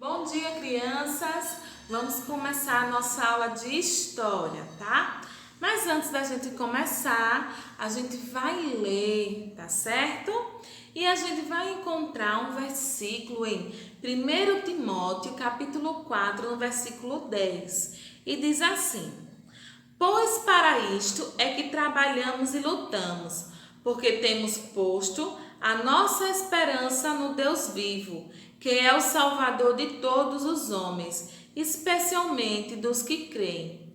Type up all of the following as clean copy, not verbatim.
Bom dia, crianças! Vamos começar a nossa aula de história, tá? Mas antes da gente começar, a gente vai ler, tá certo? E a gente vai encontrar um versículo em 1 Timóteo, capítulo 4, no versículo 10. E diz assim: Pois para isto é que trabalhamos e lutamos, porque temos posto a nossa esperança no Deus vivo, que é o Salvador de todos os homens, especialmente dos que creem.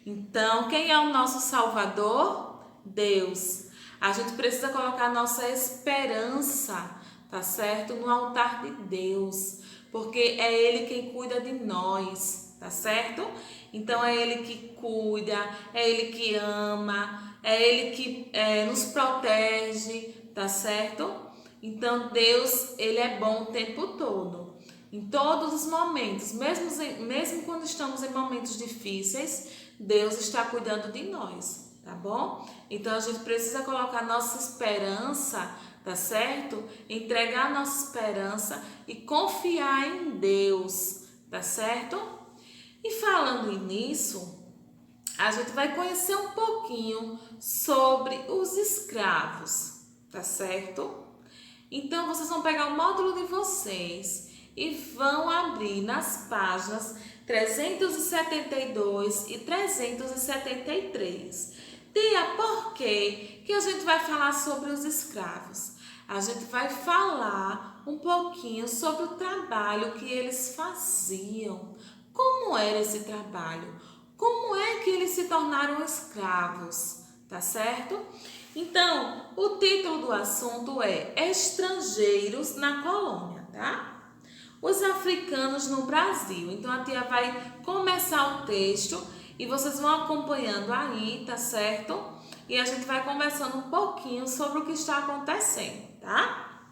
Então, quem é o nosso Salvador? Deus. A gente precisa colocar nossa esperança, tá certo? No altar de Deus, porque é Ele quem cuida de nós, tá certo? Então é Ele que cuida, é Ele que ama, é Ele que nos protege, tá certo? Então Deus, Ele é bom o tempo todo. Em todos os momentos, mesmo quando estamos em momentos difíceis, Deus está cuidando de nós, tá bom? Então a gente precisa colocar nossa esperança, tá certo? Entregar nossa esperança e confiar em Deus, tá certo? E falando nisso, a gente vai conhecer um pouquinho sobre os escravos, tá certo? Então vocês vão pegar o módulo de vocês e vão abrir nas páginas 372 e 373. Tia, por quê que a gente vai falar sobre os escravos? A gente vai falar um pouquinho sobre o trabalho que eles faziam. Como era esse trabalho? Como é que eles se tornaram escravos? Tá certo? Então, o título do assunto é Estrangeiros na Colônia, tá? Os africanos no Brasil. Então, a tia vai começar o texto e vocês vão acompanhando aí, tá certo? E a gente vai conversando um pouquinho sobre o que está acontecendo, tá?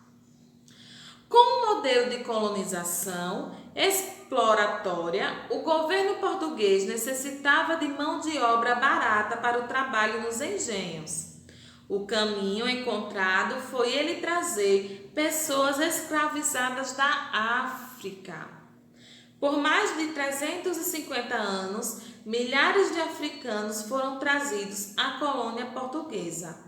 Com o modelo de colonização exploratória, o governo português necessitava de mão de obra barata para o trabalho nos engenhos. O caminho encontrado foi ele trazer pessoas escravizadas da África. Por mais de 350 anos, milhares de africanos foram trazidos à colônia portuguesa.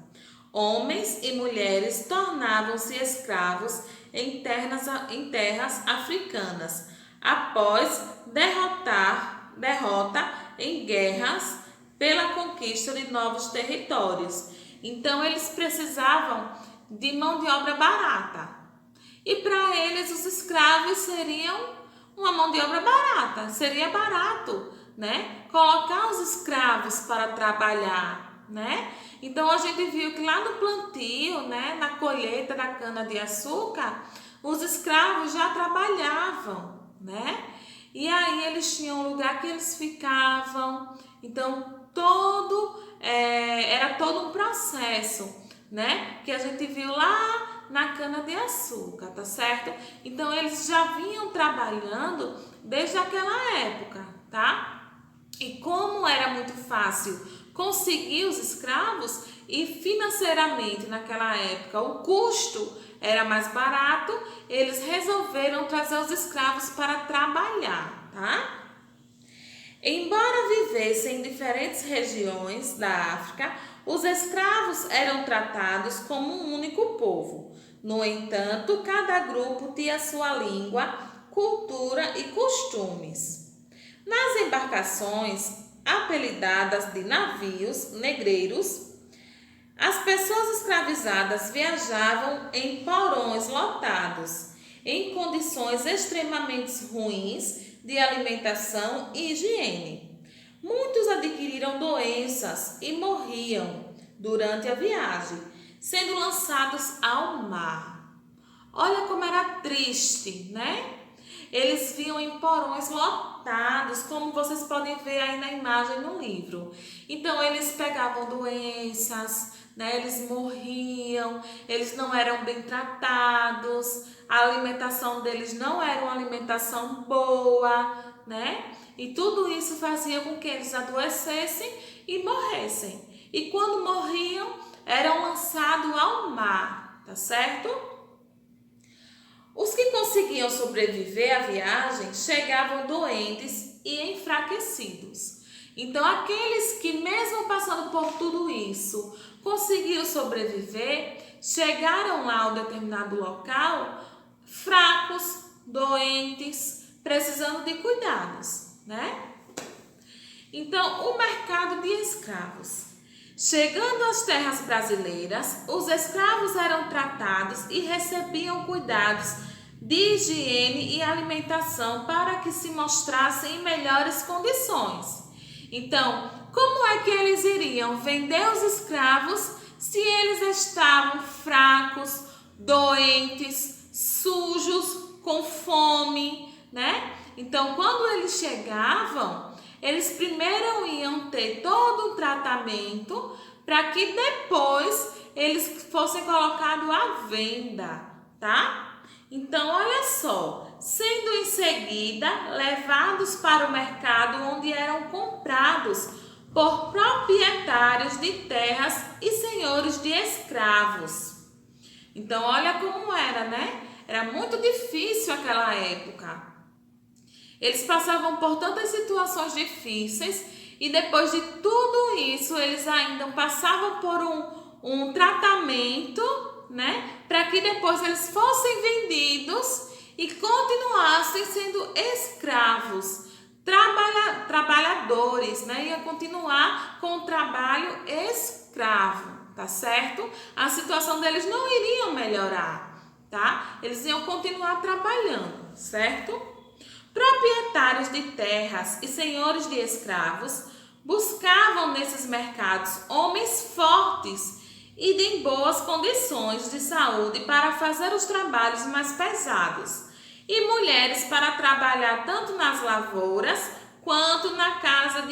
Homens e mulheres tornavam-se escravos em terras africanas, após derrota em guerras pela conquista de novos territórios. Então, eles precisavam de mão de obra barata. E para eles, os escravos seriam uma mão de obra barata. Seria barato, né? Colocar os escravos para trabalhar, né? Então, a gente viu que lá no plantio, né, na colheita da cana-de-açúcar, os escravos já trabalhavam, né? E aí eles tinham um lugar que eles ficavam. Então, era todo um processo, né? Que a gente viu lá na cana-de-açúcar, tá certo? Então, eles já vinham trabalhando desde aquela época, tá? E como era muito fácil conseguir os escravos e financeiramente naquela época o custo era mais barato, eles resolveram trazer os escravos para trabalhar, tá? Embora vivessem em diferentes regiões da África, os escravos eram tratados como um único povo. No entanto, cada grupo tinha sua língua, cultura e costumes. Nas embarcações, apelidadas de navios negreiros, as pessoas escravizadas viajavam em porões lotados, em condições extremamente ruins de alimentação e higiene. Muitos adquiriram doenças e morriam durante a viagem, sendo lançados ao mar. Olha como era triste, né? Eles vinham em porões lotados, como vocês podem ver aí na imagem no livro. Então, eles pegavam doenças, né? Eles morriam, eles não eram bem tratados, a alimentação deles não era uma alimentação boa, né? E tudo isso fazia com que eles adoecessem e morressem. E quando morriam, eram lançados ao mar, tá certo? Os que conseguiam sobreviver à viagem chegavam doentes e enfraquecidos. Então, aqueles que, mesmo passando por tudo isso, conseguiram sobreviver, chegaram lá ao determinado local fracos, doentes, precisando de cuidados, né? Então, o mercado de escravos. Chegando às terras brasileiras, os escravos eram tratados e recebiam cuidados de higiene e alimentação para que se mostrassem em melhores condições. Então, como é que eles iriam vender os escravos se eles estavam fracos, doentes, sujos, com fome, né? Então, quando eles chegavam, eles primeiro iam ter todo um tratamento para que depois eles fossem colocados à venda, tá? Então, olha só, sendo em seguida levados para o mercado onde eram comprados por proprietários de terras e senhores de escravos. Então, olha como era, né? Era muito difícil aquela época. Eles passavam por tantas situações difíceis e depois de tudo isso, eles ainda passavam por um tratamento, né? Para que depois eles fossem vendidos e continuassem sendo escravos, trabalhadores, né? Ia continuar com o trabalho escravo, tá certo? A situação deles não iria melhorar, tá? Eles iam continuar trabalhando, certo? Proprietários de terras e senhores de escravos buscavam nesses mercados homens fortes e de boas condições de saúde para fazer os trabalhos mais pesados, e mulheres para trabalhar tanto nas lavouras quanto na casa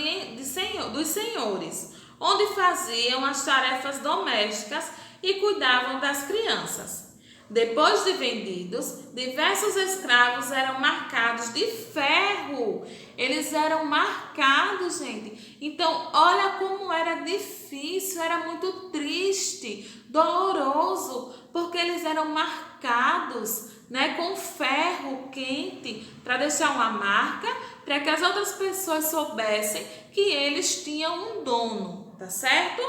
dos senhores, onde faziam as tarefas domésticas e cuidavam das crianças. Depois de vendidos, diversos escravos eram marcados de ferro. Eles eram marcados, gente. Então, olha como era difícil, era muito triste, doloroso, porque eles eram marcados, né, com ferro quente, para deixar uma marca, para que as outras pessoas soubessem que eles tinham um dono, tá certo?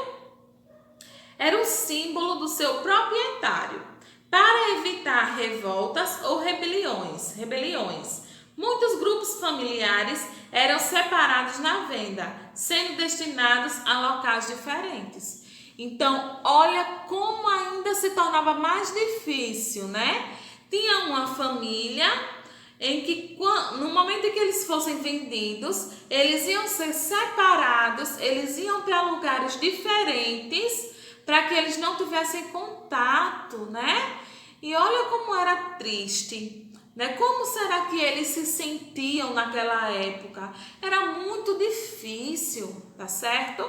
Era o símbolo do seu proprietário. Para evitar revoltas ou rebeliões, muitos grupos familiares eram separados na venda, sendo destinados a locais diferentes. Então, olha como ainda se tornava mais difícil, né? Tinha uma família em que, no momento em que eles fossem vendidos, eles iam ser separados, eles iam para lugares diferentes, para que eles não tivessem contato, né? E olha como era triste, né? Como será que eles se sentiam naquela época? Era muito difícil, tá certo?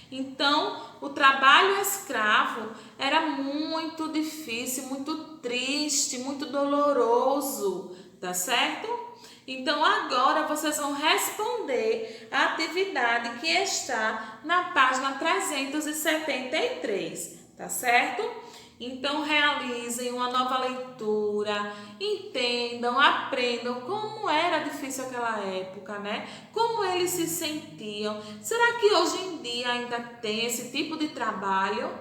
Então, o trabalho escravo era muito difícil, muito triste, muito doloroso, tá certo? Então, agora vocês vão responder a atividade que está na página 373, tá certo? Então, realizem uma nova leitura, entendam, aprendam como era difícil aquela época, né? Como eles se sentiam. Será que hoje em dia ainda tem esse tipo de trabalho,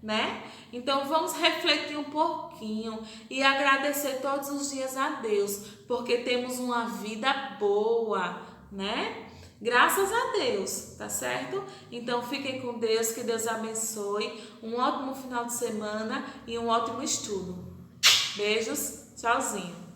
né? Então, vamos refletir um pouquinho e agradecer todos os dias a Deus, porque temos uma vida boa, né? Graças a Deus, tá certo? Então, fiquem com Deus, que Deus abençoe. Um ótimo final de semana e um ótimo estudo. Beijos, tchauzinho.